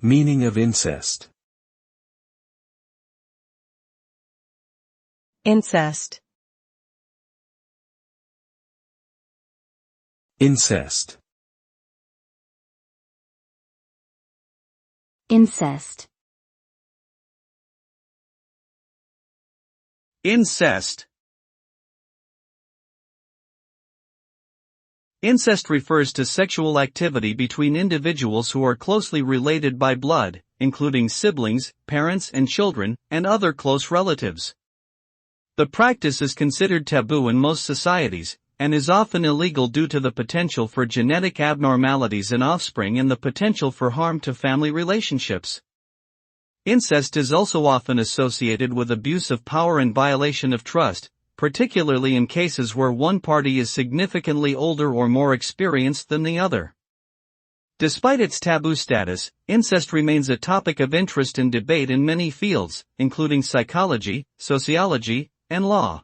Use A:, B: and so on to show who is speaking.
A: Meaning of incest.
B: Incest.
A: Incest.
C: Incest.
D: Incest. Incest refers to sexual activity between individuals who are closely related by blood, including siblings, parents and children, and other close relatives. The practice is considered taboo in most societies, and is often illegal due to the potential for genetic abnormalities in offspring and the potential for harm to family relationships. Incest is also often associated with abuse of power and violation of trust, particularly in cases where one party is significantly older or more experienced than the other. Despite its taboo status, incest remains a topic of interest and debate in many fields, including psychology, sociology, and law.